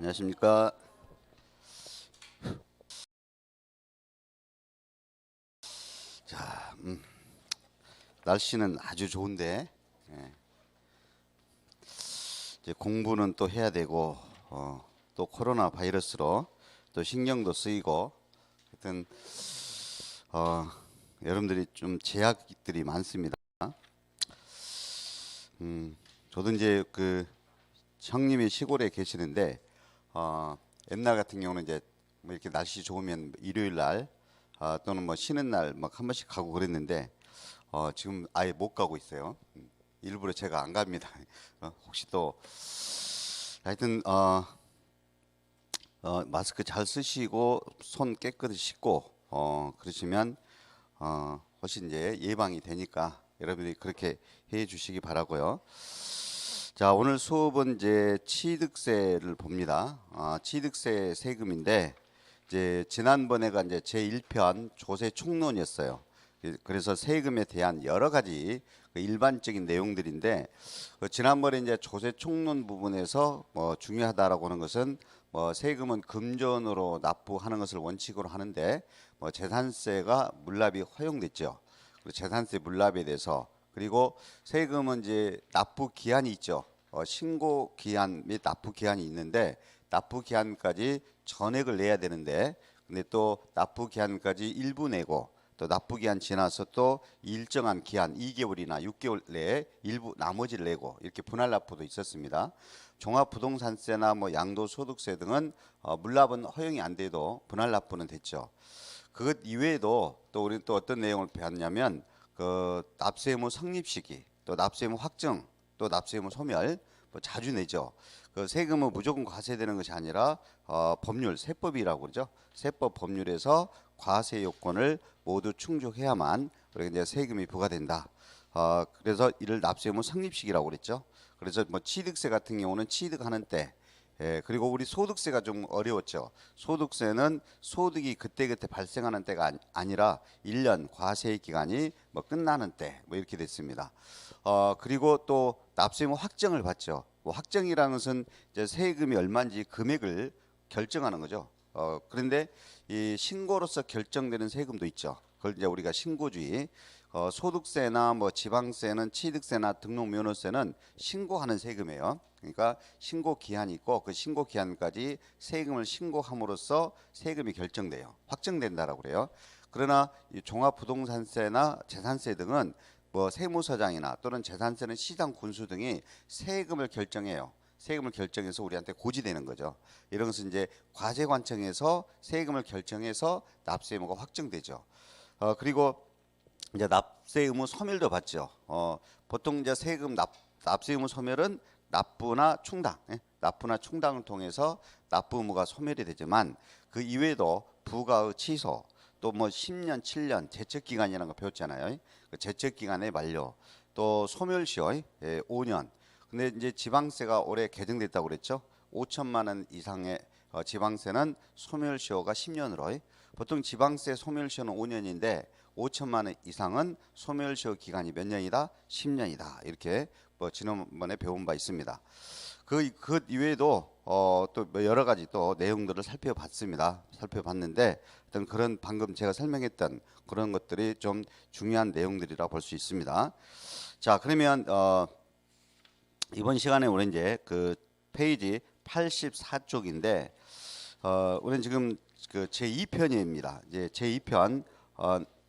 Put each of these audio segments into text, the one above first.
안녕하십니까. 자, 날씨는 아주 좋은데 이제 공부는 또 해야 되고 또 코로나 바이러스로 또 신경도 쓰이고 하여튼 어, 여러분들이 좀 제약들이 많습니다. 저도 이제 그 형님이 시골에 계시는데 옛날 같은 경우는 이제 뭐 이렇게 날씨 좋으면 일요일 날 또는 뭐 쉬는 날 막 한 번씩 가고 그랬는데 지금 아예 못 가고 있어요. 일부러 제가 안 갑니다. 혹시 또 하여튼 마스크 잘 쓰시고 손 깨끗이 씻고 그러시면 훨씬 이제 예방이 되니까 여러분들이 그렇게 해 주시기 바라고요. 자, 오늘 수업은 이제 취득세를 봅니다. 취득세 세금인데 이제 지난번에가 이제 제1편 조세 총론이었어요. 그래서 세금에 대한 여러 가지 그 일반적인 내용들인데 지난번에 이제 조세 총론 부분에서 뭐 중요하다라고 하는 것은 뭐 세금은 금전으로 납부하는 것을 원칙으로 하는데 뭐 재산세가 물납이 허용됐죠. 그리고 재산세 물납에 대해서 그리고 세금은 이제 납부 기한이 있죠. 신고 기한 및 납부 기한이 있는데 납부 기한까지 전액을 내야 되는데 근데 또 납부 기한까지 일부 내고 또 납부 기한 지나서 또 일정한 기한 2개월이나 6개월 내에 일부 나머지를 내고 이렇게 분할 납부도 있었습니다. 종합부동산세나 뭐 양도소득세 등은 물납은 허용이 안 돼도 분할 납부는 됐죠. 그것 이외에도 또 우리는 또 어떤 내용을 배웠냐면 그 납세 의무 성립 시기, 또 납세 의무 확정, 또 납세 의무 소멸 뭐 자주 내죠. 그 세금은 무조건 과세되는 것이 아니라 법률 세법이라고 그러죠. 세법 법률에서 과세 요건을 모두 충족해야만 우리가 이제 세금이 부과된다. 그래서 이를 납세 의무 성립 시기라고 그랬죠. 그래서 뭐 취득세 같은 경우는 취득하는 때 그리고 우리 소득세가 좀 어려웠죠. 소득세는 소득이 그때그때 발생하는 때가 아니라 1년 과세 기간이 뭐 끝나는 때 뭐 이렇게 됐습니다. 그리고 또 납세의무 확정을 받죠. 뭐 확정이라는 것은 이제 세금이 얼마인지 금액을 결정하는 거죠. 그런데 이 신고로서 결정되는 세금도 있죠. 그걸 이제 우리가 신고주의, 소득세나 뭐 지방세는 취득세나 등록면허세는 신고하는 세금이에요. 그러니까 신고 기한이 있고 그 신고 기한까지 세금을 신고함으로써 세금이 결정돼요. 확정된다라고 그래요. 그러나 이 종합부동산세나 재산세 등은 뭐 세무서장이나 또는 재산세는 시장 군수 등이 세금을 결정해요. 세금을 결정해서 우리한테 고지되는 거죠. 이런 것은 이제 과세관청에서 세금을 결정해서 납세 의무가 확정되죠. 그리고 이제 납세 의무 소멸도 받죠. 보통 이제 세금 납세 의무 소멸은 납부나 충당, 납부나 충당을 통해서 납부 의무가 소멸이 되지만 그 이외에도 부과의 취소, 또 뭐 10년, 7년 제척 기간이라는 거 배웠잖아요. 그 제척 기간의 만료, 또 소멸시효 5년. 근데 이제 지방세가 올해 개정됐다고 그랬죠. 5천만 원 이상의 지방세는 소멸시효가 10년으로 보통 지방세 소멸시효는 5년인데 5천만 원 이상은 소멸시효 기간이 몇 년이다? 10년이다. 이렇게 뭐 지난번에 배운 바 있습니다. 그 이외에도 또 여러 가지 또 내용들을 살펴봤는데 어떤 그런 방금 제가 설명했던 그런 것들이 좀 중요한 내용들이라 볼 수 있습니다. 자, 그러면 이번 시간에 우리 이제 그 페이지 84쪽인데 우리는 지금 그 제2편입니다. 이제 제2편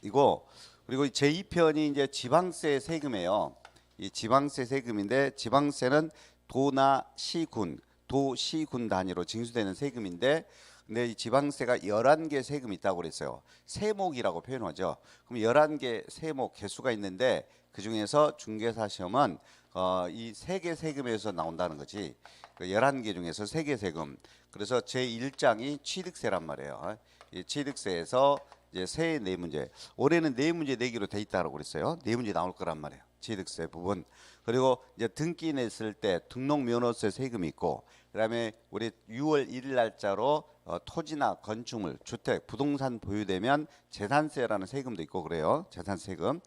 이거 그리고 제2편이 이제 지방세 세금이에요. 이 지방세 세금인데 지방세는 도나 시군, 도시군 단위로 징수되는 세금인데 근데 이 지방세가 11개 세금이 있다고 그랬어요. 세목이라고 표현하죠. 그럼 11개 세목 개수가 있는데 그중에서 중개사 시험은 이 3개 세금에서 나온다는 거지. 그 11개 중에서 3개 세금. 그래서 제1장이 취득세란 말이에요. 이 취득세에서 이제 세 네 문제. 올해는 네 문제 내기로 돼 있다고 그랬어요. 네 문제 나올 거란 말이에요. 취득세 부분. 그리고 이제 등기 냈을 때 등록면허세 세금이 있고, 그다음에 우리 6월 1일 날짜로 토지나 건축물, 주택, 부동산 보유되면 재산세라는 세금도 있고 그래요. 재산세금.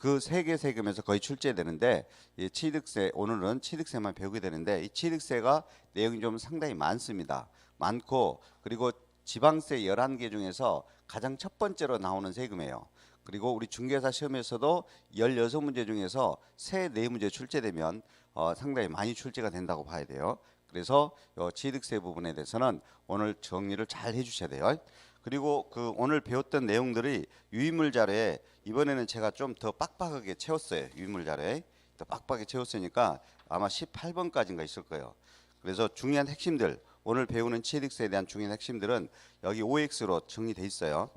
그 세 개 세금에서 거의 출제되는데 이 취득세 오늘은 취득세만 배우게 되는데 이 취득세가 내용이 좀 상당히 많습니다. 많고 그리고 지방세 11개 중에서 가장 첫 번째로 나오는 세금이에요. 그리고 우리 중개사 시험에서도 16문제 중에서 세 4문제 출제되면 상당히 많이 출제가 된다고 봐야 돼요. 그래서 취득세 부분에 대해서는 오늘 정리를 잘 해주셔야 돼요. 그리고 그 오늘 배웠던 내용들이 유인물 자료에 이번에는 제가 좀 더 빡빡하게 채웠어요. 유인물 자료에 더 빡빡하게 채웠으니까 아마 18번까지인가 있을 거예요. 그래서 중요한 핵심들 오늘 배우는 취득세에 대한 중요한 핵심들은 여기 OX로 정리돼 있어요.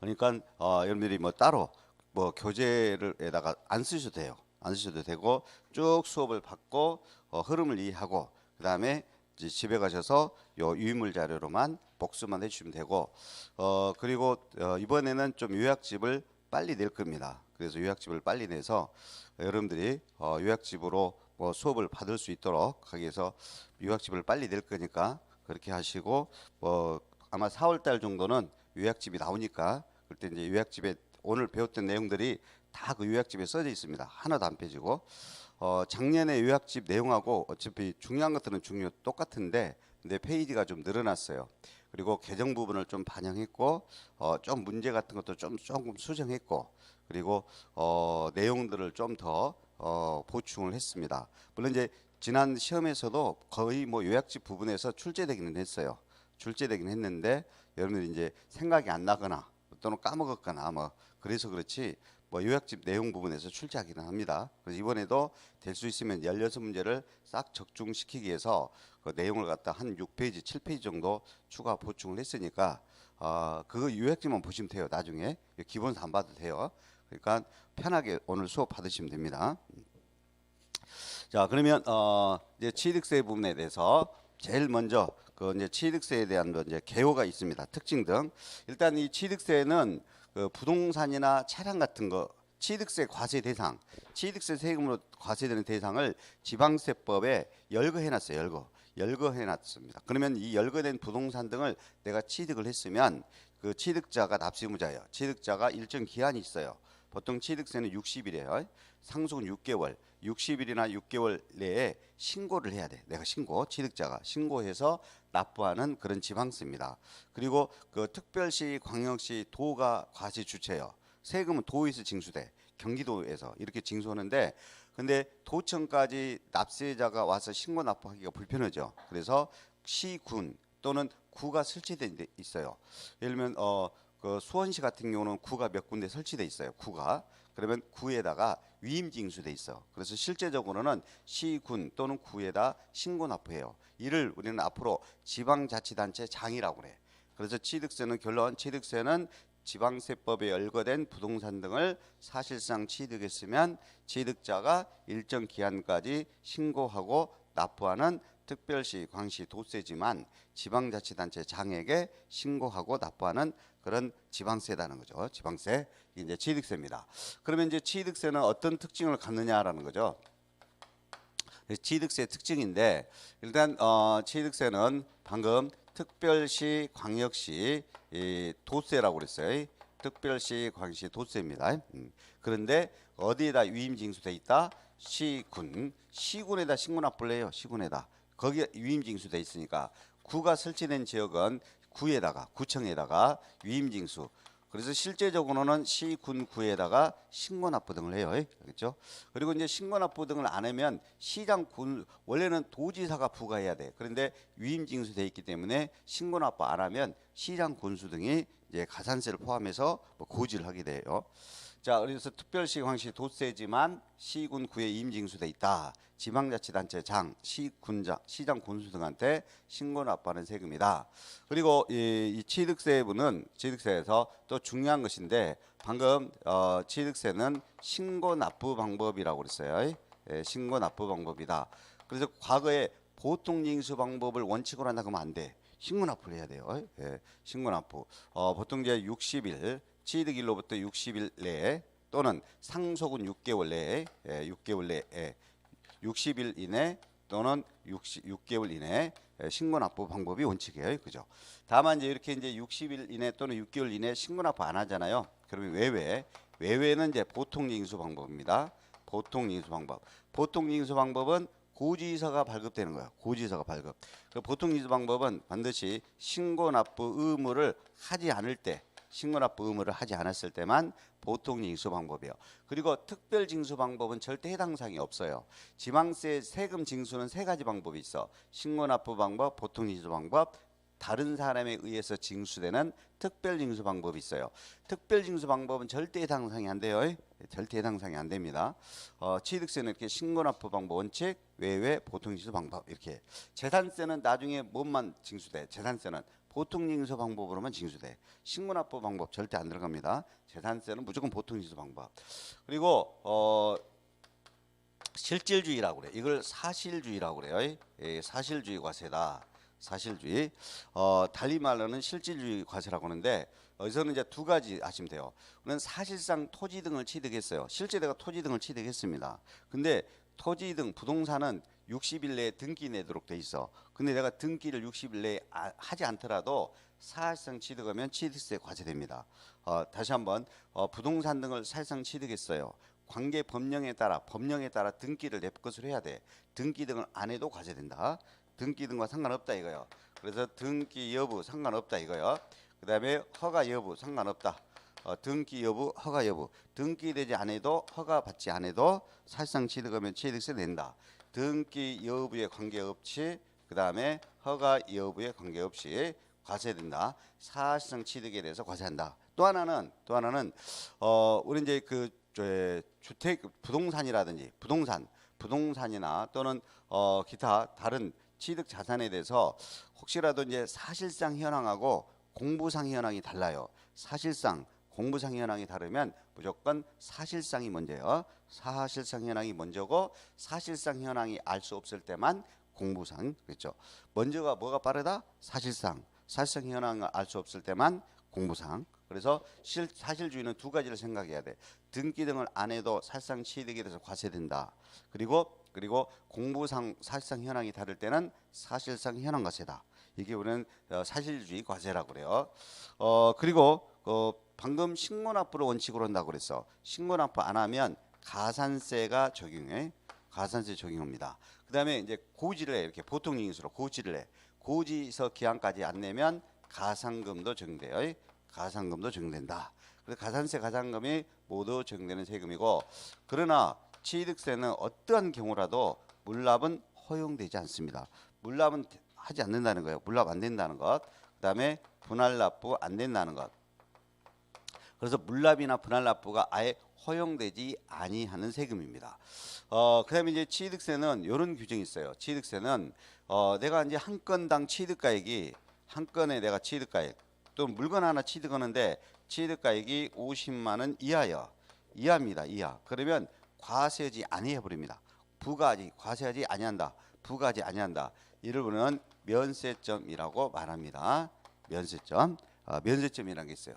그러니까 여러분들이 뭐 따로 뭐 교재를에다가 안 쓰셔도 돼요. 안 쓰셔도 되고 쭉 수업을 받고 흐름을 이해하고 그 다음에 집에 가셔서 요 유인물 자료로만 복습만 해주시면 되고 그리고 이번에는 좀 요약집을 빨리 낼 겁니다. 그래서 요약집을 빨리 내서 여러분들이 요약집으로 뭐 수업을 받을 수 있도록 하기 위해서 요약집을 빨리 낼 거니까 그렇게 하시고 아마 4월 달 정도는 요약집이 나오니까 그때 이제 요약집에 오늘 배웠던 내용들이 다 그 요약집에 써져 있습니다. 하나도 안 빼지고 작년에 요약집 내용하고 어차피 중요한 것들은 똑같은데 근데 페이지가 좀 늘어났어요. 그리고 개정 부분을 좀 반영했고 좀 문제 같은 것도 조금 수정했고 그리고 내용들을 좀 더 보충을 했습니다. 물론 이제 지난 시험에서도 거의 뭐 요약집 부분에서 출제되기는 했어요. 출제되긴 했는데 여러분들이 이제 생각이 안 나거나 또는 까먹었거나 뭐 그래서 그렇지 뭐 요약집 내용 부분에서 출제하기는 합니다. 그래서 이번에도 될 수 있으면 16문제를 싹 적중시키기 위해서 그 내용을 갖다 한 6페이지, 7페이지 정도 추가 보충을 했으니까 그거 요약집만 보시면 돼요. 나중에 기본서 안 봐도 돼요. 그러니까 편하게 오늘 수업 받으시면 됩니다. 자, 그러면 이제 취득세 부분에 대해서 제일 먼저 그 이제 취득세에 대한 이제 개요가 있습니다. 특징 등 일단 이 취득세는 그 부동산이나 차량 같은 거 취득세 과세 대상, 취득세 세금으로 과세되는 대상을 지방세법에 열거해놨어요. 열거해놨습니다. 그러면 이 열거된 부동산 등을 내가 취득을 했으면 그 취득자가 납세의무자예요. 취득자가 일정 기한이 있어요. 보통 취득세는 60일이에요. 상속은 6개월. 60일이나 6개월 내에 신고를 해야 돼. 내가 취득자가 신고해서 납부하는 그런 지방세입니다. 그리고 그 특별시, 광역시, 도가 과세 주체예요. 세금은 도에서 징수돼. 경기도에서 이렇게 징수하는데 근데 도청까지 납세자가 와서 신고 납부하기가 불편하죠. 그래서 시, 군 또는 구가 설치돼 있어요. 예를 들면 그 수원시 같은 경우는 구가 몇 군데 설치돼 있어요. 구가 그러면 구에다가 위임징수돼 있어. 그래서 실제적으로는 시, 군 또는 구에다 신고 납부해요. 이를 우리는 앞으로 지방자치단체장이라고 그래. 그래서 결론 취득세는 지방세법에 열거된 부동산 등을 사실상 취득했으면 취득자가 일정 기한까지 신고하고 납부하는 특별시, 광시, 도세지만 지방자치단체장에게 신고하고 납부하는 그런 지방세라는 거죠. 지방세 이제 취득세입니다. 그러면 이제 취득세는 어떤 특징을 갖느냐라는 거죠. 취득세 특징인데 일단 취득세는 방금 특별시, 광역시 도세라고 그랬어요. 특별시, 광역시 도세입니다. 그런데 어디에다 위임징수돼 있다? 시군, 시군에다 신고 납부를 해요. 시군에다. 거기에 위임징수돼 있으니까 구가 설치된 지역은 구청에다가 위임징수. 그래서 실제적으로는 시, 군, 구에다가 신고납부 등을 해요. 그렇죠? 그리고 이제 신고납부 등을 안 하면 시장, 군 원래는 도지사가 부과해야 돼. 그런데 위임징수돼 있기 때문에 신고납부 안 하면 시장, 군수 등이 이제 가산세를 포함해서 고지를 하게 돼요. 자, 그래서 특별시, 광시, 도세지만 시, 군, 구에 임징수돼 있다. 지방자치단체장, 시장, 군수 등한테 신고 납부하는 세금이다. 그리고 이 취득세부는 취득세에서 또 중요한 것인데 방금 취득세는 신고 납부 방법이라고 그랬어요. 신고 납부 방법이다. 그래서 과거에 보통징수 방법을 원칙으로 한다 그러면 안 돼. 신고 납부를 해야 돼요. 신고 납부. 보통 이제 60일 취득일로부터 60일 내에 또는 상속은 6개월 내에 60일 이내 또는 6개월 이내 신고 납부 방법이 원칙이에요. 그죠? 다만 이제 이렇게 이제 60일 이내 또는 6개월 이내 신고 납부 안 하잖아요. 그러면 왜? 외외는 이제 보통징수 방법입니다. 보통징수 방법. 보통징수 방법은 고지서가 발급되는 거예요. 고지서가 발급. 그 보통징수 방법은 반드시 신고납부 의무를 하지 않을 때, 신고납부 의무를 하지 않았을 때만 보통징수 방법이에요. 그리고 특별징수 방법은 절대 해당 사항이 없어요. 지방세 세금 징수는 세 가지 방법이 있어. 신고납부 방법, 보통징수 방법, 다른 사람에 의해서 징수되는 특별징수 방법이 있어요. 특별징수 방법은 절대 해당 사항이 안 돼요. 절대 해당 사항이 안 됩니다. 취득세는 이렇게 신고납부 방법 원칙, 외외, 보통징수 방법 이렇게. 재산세는 나중에 뭐만 징수돼? 재산세는 보통징수 방법으로만 징수돼. 신고납부 방법 절대 안 들어갑니다. 재산세는 무조건 보통징수 방법. 그리고 실질주의라고 그래. 이걸 사실주의라고 그래요. 사실주의 과세다. 사실주의. 달리 말로는 실질주의 과세라고 하는데 여기서는 이제 두 가지 아시면 돼요. 우리는 사실상 토지 등을 취득했어요. 실제 내가 토지 등을 취득했습니다. 근데 토지 등 부동산은 60일 내에 등기 내도록 돼 있어. 근데 내가 등기를 60일 내에 하지 않더라도 사실상 취득하면 취득세 과세됩니다. 다시 한번 부동산 등을 사실상 취득했어요. 관계 법령에 따라 등기를 내 것으로 해야 돼. 등기 등을 안 해도 과세된다. 등기 등과 상관없다 이거요. 그래서 등기 여부 상관없다 이거요. 그 다음에 허가 여부 상관없다. 등기 여부, 허가 여부. 등기되지 않아도 허가 받지 않아도 사실상 취득하면 취득세 낸다. 등기 여부에 관계없이 그 다음에 허가 여부에 관계없이 과세된다. 사실상 취득에 대해서 과세한다. 또 하나는 우리 이제 그 주택 부동산이라든지 부동산이나 또는 기타 다른 취득 자산에 대해서 혹시라도 이제 사실상 현황하고 공부상 현황이 달라요. 사실상 공부상 현황이 다르면 무조건 사실상이 먼저예요. 사실상 현황이 먼저고 사실상 현황이 알 수 없을 때만 공부상. 그렇죠. 먼저가 뭐가 빠르다? 사실상 현황을 알 수 없을 때만 공부상. 그래서 사실주의는 두 가지를 생각해야 돼. 등기 등을 안 해도 사실상 취득에 대해서 과세된다. 그리고 공부상 사실상 현황이 다를 때는 사실상 현황 과세다. 이게 우리는 사실주의 과세라고 그래요. 그리고 방금 신고납부를 원칙으로 한다고 그랬어. 신고납부 안 하면 가산세가 적용해. 가산세 적용합니다. 그다음에 이제 고지를 해. 이렇게 보통징수로 고지를 해. 고지서 기한까지 안 내면 가산금도 적용돼요. 가산금도 적용된다. 그래서 가산세, 가산금이 모두 적용되는 세금이고, 그러나 취득세는 어떠한 경우라도 물납은 허용되지 않습니다. 물납은 하지 않는다는 거예요. 물납 안 된다는 것. 그다음에 분할납부 안 된다는 것. 그래서 물납이나 분할납부가 아예 허용되지 아니하는 세금입니다. 그다음에 이제 취득세는 이런 규정이 있어요. 취득세는 내가 이제 한 건당 취득가액이 한 건에 내가 취득가액 또 물건 하나 취득하는데 취득가액이 50만 원 이하입니다. 이하. 그러면 과세하지 아니해 버립니다. 과세하지 아니한다. 부과하지 아니한다. 이를 우리는 면세점이라고 말합니다. 면세점. 면세점이라는 게 있어요.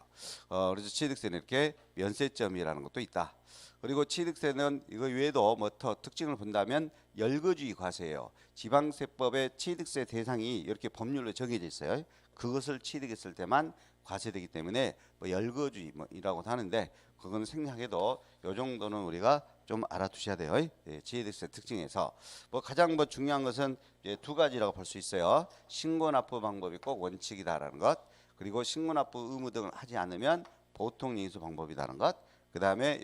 그래서 취득세는 이렇게 면세점이라는 것도 있다. 그리고 취득세는 이거 외에도 뭐 더 특징을 본다면 열거주의 과세예요. 지방세법의 취득세 대상이 이렇게 법률로 정해져 있어요. 그것을 취득했을 때만 과세되기 때문에 뭐 열거주의라고 하는데 그거는 생략해도 요 정도는 우리가 좀 알아두셔야 돼요. 취득세 특징에서 가장 중요한 것은 두 가지라고 볼 수 있어요. 신고납부 방법이 꼭 원칙이다라는 것, 그리고 신고납부 의무 등을 하지 않으면 보통징수 방법이라는 것, 그 다음에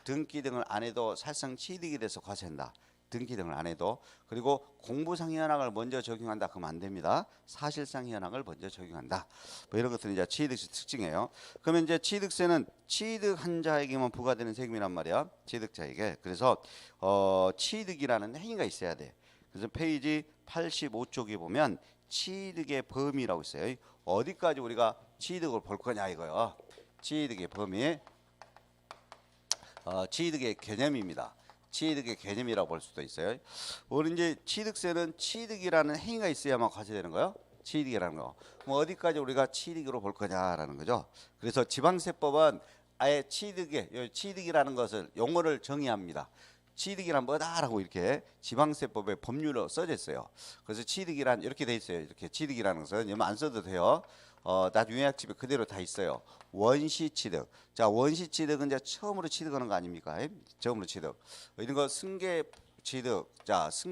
등기 등을 안 해도 사실상 취득이 돼서 과세한다. 등기 등을 안 해도. 그리고 공부상 현황을 먼저 적용한다. 그러면 안 됩니다. 사실상 현황을 먼저 적용한다. 이런 것들은 이제 취득세 특징이에요. 그러면 이제 취득세는 취득한 자에게만 부과되는 세금이란 말이야. 취득자에게. 그래서 취득이라는 행위가 있어야 돼. 그래서 페이지 85쪽에 보면 취득의 범위라고 있어요. 어디까지 우리가 취득을 볼 거냐 이거요. 취득의 범위. 취득의 개념입니다. 취득의 개념이라고 볼 수도 있어요. 우리 이제 취득세는 취득이라는 행위가 있어야만 과세되는 거예요. 취득이라는 거. 그럼 어디까지 우리가 취득으로 볼 거냐라는 거죠. 그래서 지방세법은 아예 취득이라는 것을 용어를 정의합니다. 취득이란 뭐다라고 이렇게 지방세법의 법률로 써져 있어요. 그래서 취득이란 이렇게 돼 있어요. 이렇게 취득이라는 것은 안 써도 돼요. 나중에 요약집에 그대로 다 있어요. 원시 취득. 자, 원시 취득은 이제 처음으로 취득하는 거 아닙니까? 처음으로 취득. 이런 거 승계 취득. 자,